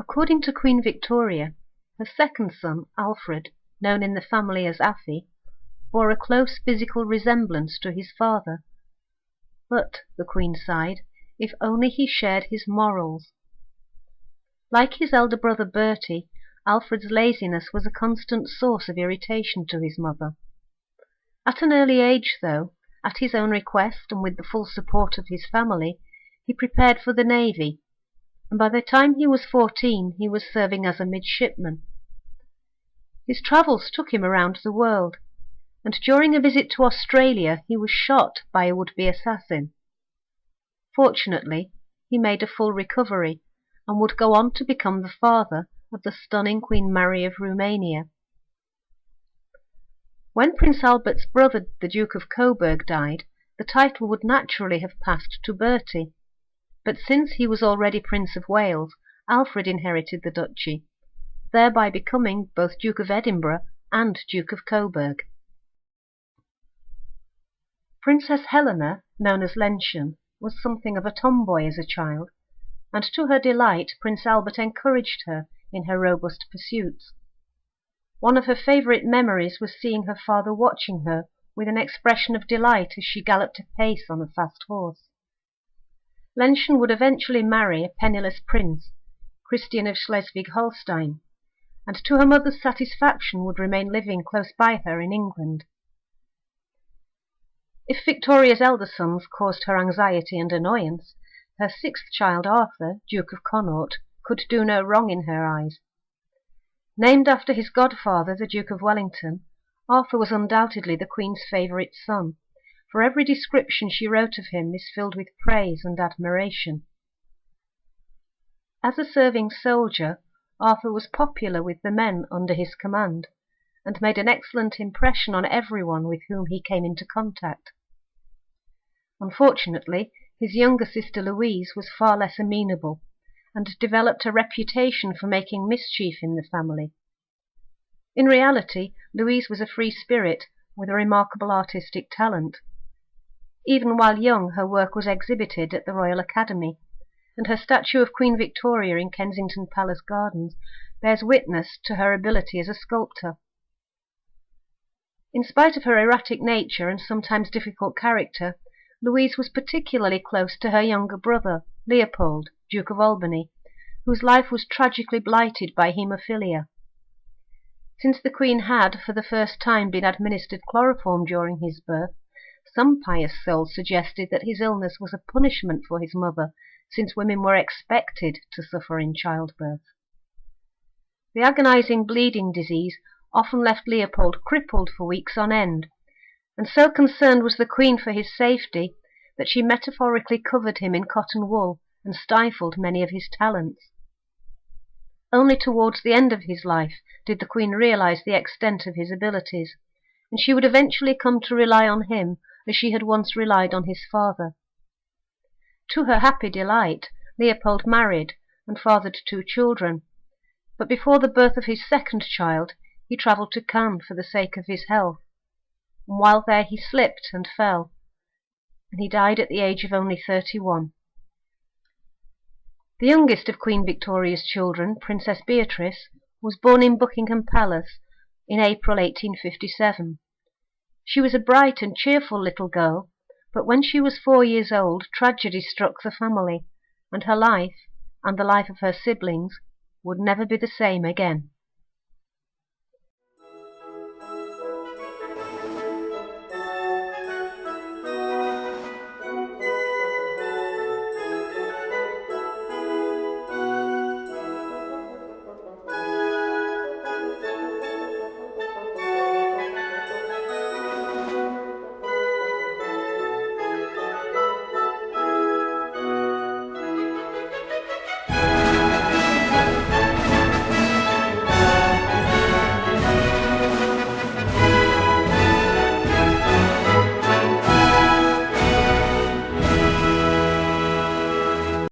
According to Queen Victoria, her second son, Alfred, known in the family as Affy, bore a close physical resemblance to his father. But, the Queen sighed, if only he shared his morals. Like his elder brother Bertie, Alfred's laziness was a constant source of irritation to his mother. At an early age, though, at his own request and with the full support of his family, he prepared for the Navy, and by the time he was 14 he was serving as a midshipman. His travels took him around the world, and during a visit to Australia he was shot by a would-be assassin. Fortunately, he made a full recovery and would go on to become the father of the stunning Queen Mary of Romania. When Prince Albert's brother, the Duke of Coburg, died, the title would naturally have passed to Bertie, but since he was already Prince of Wales, Alfred inherited the duchy, thereby becoming both Duke of Edinburgh and Duke of Coburg. Princess Helena, known as Lenchen, was something of a tomboy as a child, and to her delight Prince Albert encouraged her in her robust pursuits. One of her favourite memories was seeing her father watching her with an expression of delight as she galloped apace on a fast horse. Lenchen would eventually marry a penniless prince, Christian of Schleswig-Holstein, and to her mother's satisfaction would remain living close by her in England. If Victoria's elder sons caused her anxiety and annoyance, her sixth child Arthur, Duke of Connaught, could do no wrong in her eyes. Named after his godfather, the Duke of Wellington, Arthur was undoubtedly the Queen's favourite son, for every description she wrote of him is filled with praise and admiration. As a serving soldier, Arthur was popular with the men under his command, and made an excellent impression on everyone with whom he came into contact. Unfortunately, his younger sister Louise was far less amenable, and developed a reputation for making mischief in the family. In reality, Louise was a free spirit with a remarkable artistic talent. Even while young, her work was exhibited at the Royal Academy, and her statue of Queen Victoria in Kensington Palace Gardens bears witness to her ability as a sculptor. In spite of her erratic nature and sometimes difficult character, Louise was particularly close to her younger brother, Leopold, Duke of Albany, whose life was tragically blighted by haemophilia. Since the Queen had, for the first time, been administered chloroform during his birth, some pious souls suggested that his illness was a punishment for his mother, since women were expected to suffer in childbirth. The agonizing bleeding disease often left Leopold crippled for weeks on end, and so concerned was the Queen for his safety that she metaphorically covered him in cotton wool and stifled many of his talents. Only towards the end of his life did the Queen realize the extent of his abilities, and she would eventually come to rely on him as she had once relied on his father. To her happy delight, Leopold married and fathered 2 children, but before the birth of his second child he travelled to Cannes for the sake of his health, and while there he slipped and fell, and he died at the age of only 31. The youngest of Queen Victoria's children, Princess Beatrice, was born in Buckingham Palace in April 1857. She was a bright and cheerful little girl, but when she was 4 years old, tragedy struck the family, and her life, and the life of her siblings, would never be the same again.